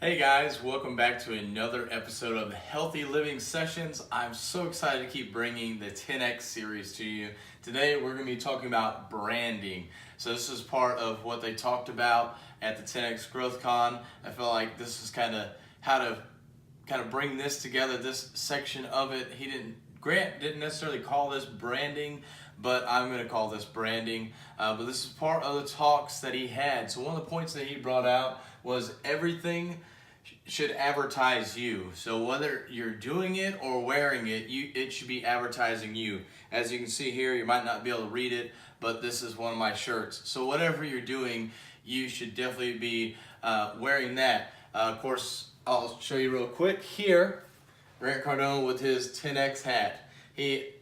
Hey guys, welcome back to another episode of Healthy Living Sessions. I'm so excited to keep bringing the 10X series to you. Today we're going to be talking about branding. So this is part of what they talked about at the 10X Growth Con. I feel like this is kind of how to bring this together, this section of it. Grant didn't necessarily call this branding, but I'm going to call this branding. But this is part of the talks that he had. So one of the points that he brought out was everything should advertise you. So whether you're doing it or wearing it, it should be advertising you. As you can see here, you might not be able to read it, but this is one of my shirts. So whatever you're doing, you should definitely be wearing that. Of course, I'll show you real quick here. Grant Cardone with his 10X hat.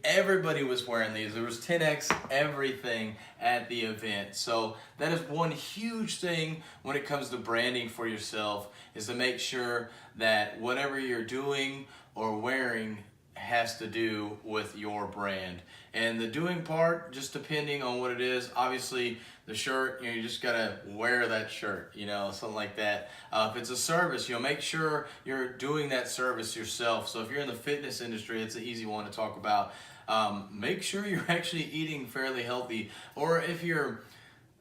Everybody was wearing these. There was 10X everything at the event. So that is one huge thing when it comes to branding for yourself, is to make sure that whatever you're doing or wearing has to do with your brand. And the doing part, just depending on what it is. Obviously the shirt, you just gotta wear that shirt, something like that. If it's a service, make sure you're doing that service yourself. So if you're in the fitness industry, it's an easy one to talk about. Make sure you're actually eating fairly healthy. Or if you're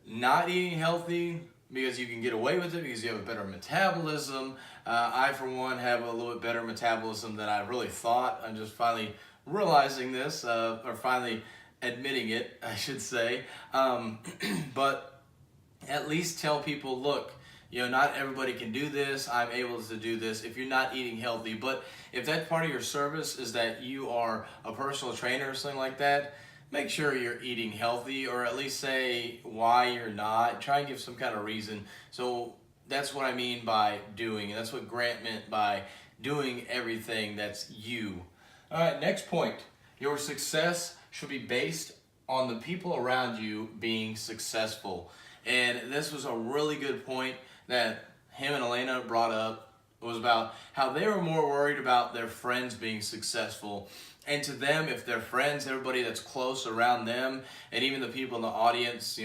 not eating healthy, because you can get away with it because you have a better metabolism. I, for one, have a little bit better metabolism than I really thought. I'm just finally realizing this, or finally admitting it, I should say. But at least tell people, look, not everybody can do this. I'm able to do this if you're not eating healthy. But if that part of your service is that you are a personal trainer or something like that, make sure you're eating healthy, or at least say why you're not. Try and give some kind of reason. So that's what I mean by doing. And that's what Grant meant by doing everything that's you. All right, next point. Your success should be based on the people around you being successful. And this was a really good point that him and Elena brought up. It was about how they were more worried about their friends being successful. And to them, if their friends, everybody that's close around them, and even the people in the audience,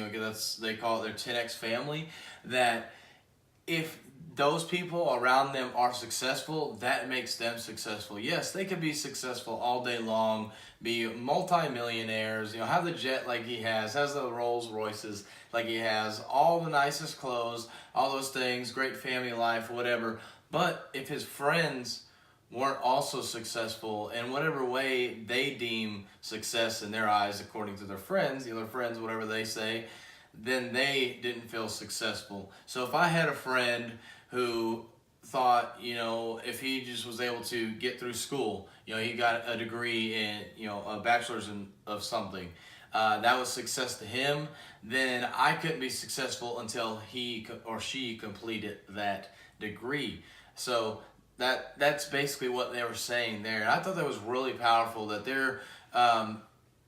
they call it their 10X family, that if those people around them are successful, that makes them successful. Yes, they could be successful all day long, be multi-millionaires, have the jet like he has the Rolls Royces like he has, all the nicest clothes, all those things, great family life, whatever. But if his friends weren't also successful in whatever way they deem success in their eyes, according to their friends, their friends, whatever they say, then they didn't feel successful. So if I had a friend who thought, if he just was able to get through school, he got a degree in, a bachelor's of something, that was success to him, then I couldn't be successful until he or she completed that degree. So that's basically what they were saying there. And I thought that was really powerful, that they're at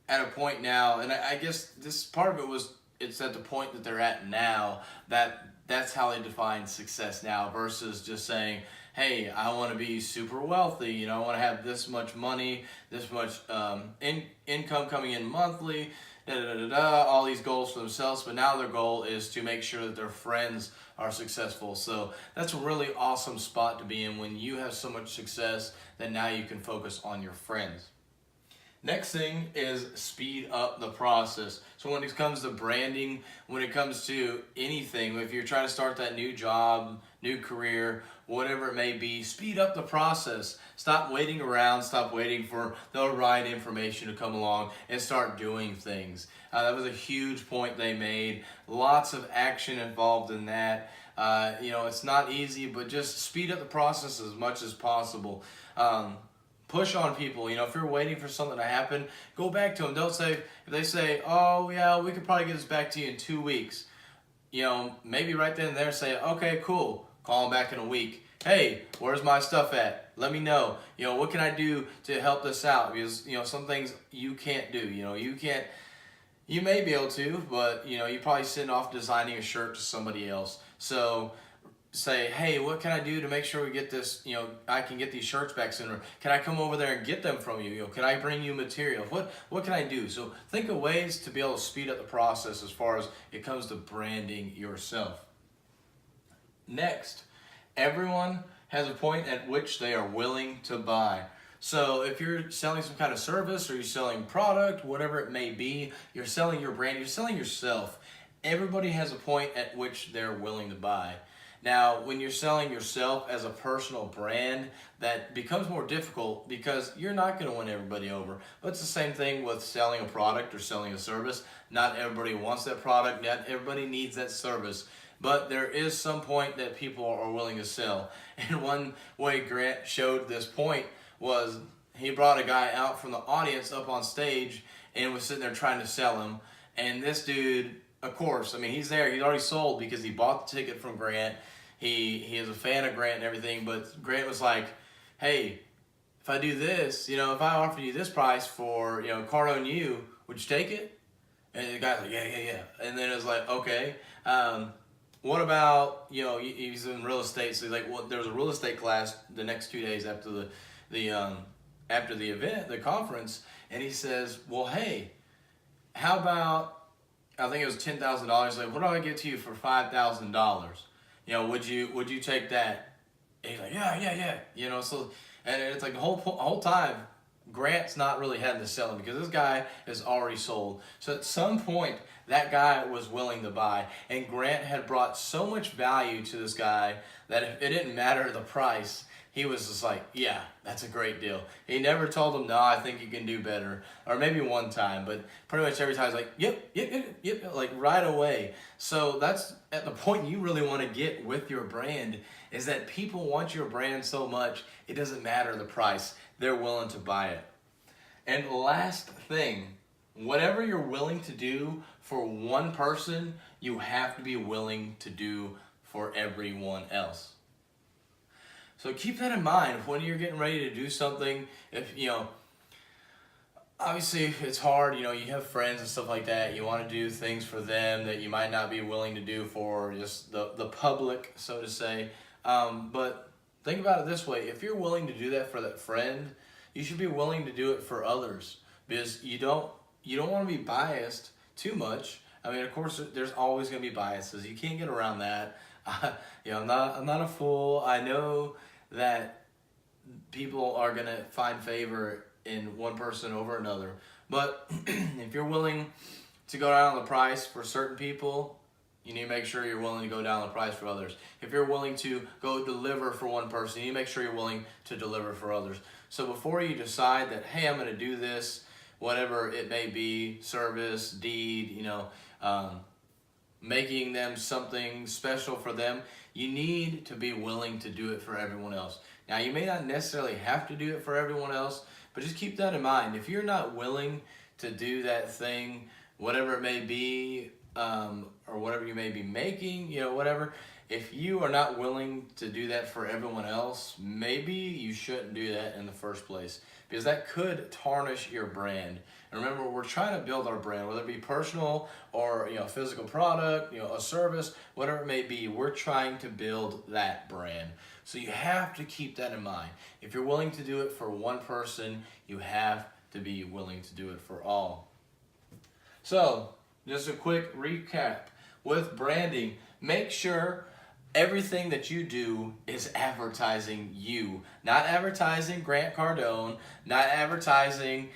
a point now, and I guess this part of it it's at the point that they're at now, that's how they define success now, versus just saying, hey, I want to be super wealthy, I want to have this much money, this much income coming in monthly, all these goals for themselves. But now their goal is to make sure that their friends are successful. So that's a really awesome spot to be in, when you have so much success that now you can focus on your friends. Next thing is speed up the process. So when it comes to branding, when it comes to anything, if you're trying to start that new job, new career, whatever it may be, speed up the process. Stop waiting around, stop waiting for the right information to come along, and start doing things. That was a huge point they made. Lots of action involved in that. It's not easy, but just speed up the process as much as possible. Push on people. If you're waiting for something to happen, go back to them. Don't say, if they say, oh yeah, we could probably get this back to you in 2 weeks, maybe right then and there say, okay, cool, call them back in a week. Hey, where's my stuff at? Let me know. What can I do to help this out? Because, some things you can't do. You may be able to, but, you probably send off designing a shirt to somebody else. So say, hey, what can I do to make sure we get this, I can get these shirts back sooner? Can I come over there and get them from you? Can I bring you material? What can I do? So think of ways to be able to speed up the process as far as it comes to branding yourself. Next, Everyone has a point at which they are willing to buy. So if you're selling some kind of service or you're selling product, whatever it may be, you're selling your brand, you're selling yourself. Everybody has a point at which they're willing to buy. Now, when you're selling yourself as a personal brand, that becomes more difficult because you're not going to win everybody over. But it's the same thing with selling a product or selling a service. Not everybody wants that product, not everybody needs that service. But there is some point that people are willing to sell. And one way Grant showed this point was he brought a guy out from the audience up on stage and was sitting there trying to sell him. And this dude, of course, I mean, he's there. He's already sold because he bought the ticket from Grant. He is a fan of Grant and everything. But Grant was like, hey, if I do this, if I offer you this price for, card on you, would you take it? And the guy's like, yeah. And then it was like, okay. What about, he's in real estate. So he's like, well, there was a real estate class the next 2 days after the event, the conference. And he says, well, hey, how about, I think it was $10,000. Like, what do I get to you for $5,000? Would you take that? And he's like, yeah. So, and it's like the whole time, Grant's not really having to sell him because this guy is already sold. So at some point, that guy was willing to buy. And Grant had brought so much value to this guy that if it didn't matter the price, he was just like, yeah, that's a great deal. He never told him, no, I think you can do better. Or maybe one time, but pretty much every time he's like, yep, like right away. So that's at the point you really want to get with your brand, is that people want your brand so much, it doesn't matter the price. They're willing to buy it. And last thing, whatever you're willing to do for one person, you have to be willing to do for everyone else. So keep that in mind when you're getting ready to do something. If, obviously it's hard, you have friends and stuff like that. You want to do things for them that you might not be willing to do for just the public, so to say. But think about it this way. If you're willing to do that for that friend, you should be willing to do it for others, because you don't want to be biased too much. I mean, of course, there's always going to be biases. You can't get around that. I'm not a fool. I know that people are going to find favor in one person over another. But if you're willing to go down on the price for certain people, you need to make sure you're willing to go down the price for others. If you're willing to go deliver for one person, you need to make sure you're willing to deliver for others. So before you decide that, hey, I'm going to do this, whatever it may be, service, deed, making them something special for them, you need to be willing to do it for everyone else. Now, you may not necessarily have to do it for everyone else, but just keep that in mind. If you're not willing to do that thing, whatever it may be, or whatever you may be making, whatever, if you are not willing to do that for everyone else, maybe you shouldn't do that in the first place, because that could tarnish your brand. And remember, we're trying to build our brand, whether it be personal or a physical product, a service, whatever it may be. We're trying to build that brand. So you have to keep that in mind. If you're willing to do it for one person, you have to be willing to do it for all. So just a quick recap with branding. Make sure everything that you do is advertising you, not advertising Grant Cardone, not advertising,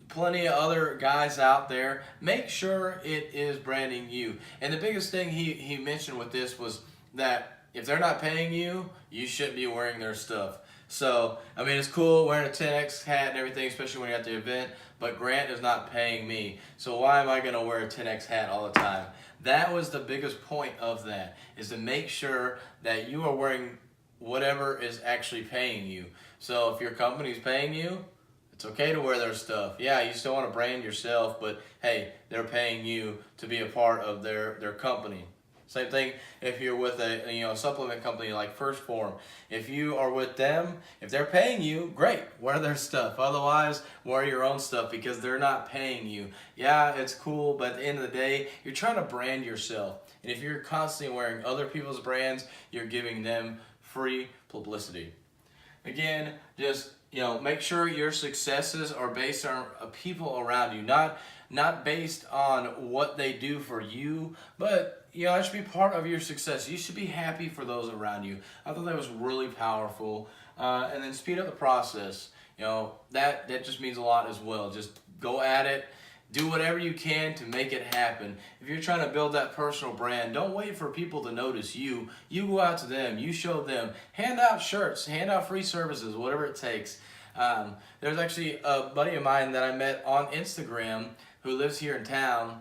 plenty of other guys out there. Make sure it is branding you. And the biggest thing he mentioned with this was that if they're not paying you, you shouldn't be wearing their stuff. So, I mean, it's cool wearing a 10X hat and everything, especially when you're at the event, but Grant is not paying me. So why am I going to wear a 10X hat all the time? That was the biggest point of that, is to make sure that you are wearing whatever is actually paying you. So if your company's paying you, it's okay to wear their stuff. Yeah, you still want to brand yourself, but hey, they're paying you to be a part of their company. Same thing if you're with a supplement company like First Form. If you are with them, if they're paying you, great, wear their stuff. Otherwise, wear your own stuff because they're not paying you. Yeah, it's cool, but at the end of the day, you're trying to brand yourself. And if you're constantly wearing other people's brands, you're giving them free publicity. Again, just make sure your successes are based on people around you, not based on what they do for you, but that should be part of your success. You should be happy for those around you. I thought that was really powerful. And then speed up the process. That just means a lot as well. Just go at it. Do whatever you can to make it happen. If you're trying to build that personal brand, don't wait for people to notice you. You go out to them. You show them. Hand out shirts. Hand out free services, whatever it takes. There's actually a buddy of mine that I met on Instagram who lives here in town,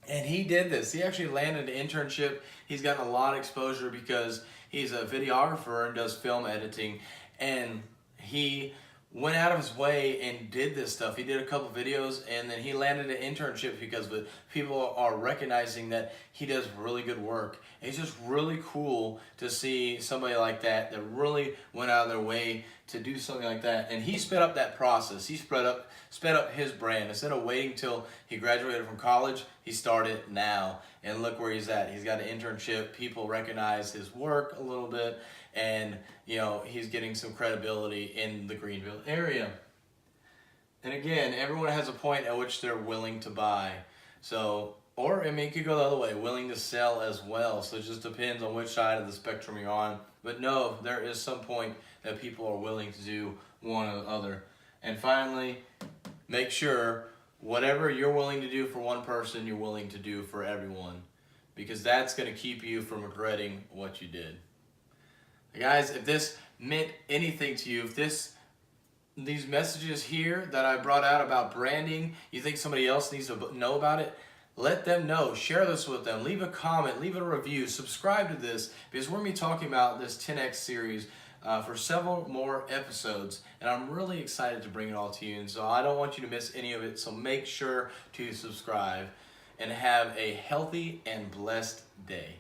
and he did this. He actually landed an internship. He's gotten a lot of exposure because he's a videographer and does film editing, and he went out of his way and did this stuff. He did a couple videos, and then he landed an internship because people are recognizing that he does really good work. And it's just really cool to see somebody like that really went out of their way to do something like that. And he sped up that process. He sped up his brand. Instead of waiting till he graduated from college, he started now. And look where he's at. He's got an internship. People recognize his work a little bit, and he's getting some credibility in the Greenville area. And again, everyone has a point at which they're willing to buy. Or it could go the other way, willing to sell as well. So it just depends on which side of the spectrum you're on. But no, there is some point that people are willing to do one or the other. And finally, make sure whatever you're willing to do for one person, you're willing to do for everyone. Because that's going to keep you from regretting what you did. Guys, if this meant anything to you, if these messages here that I brought out about branding, you think somebody else needs to know about it, let them know. Share this with them. Leave a comment. Leave a review. Subscribe to this, because we're going to be talking about this 10X series for several more episodes, and I'm really excited to bring it all to you, and so I don't want you to miss any of it, so make sure to subscribe and have a healthy and blessed day.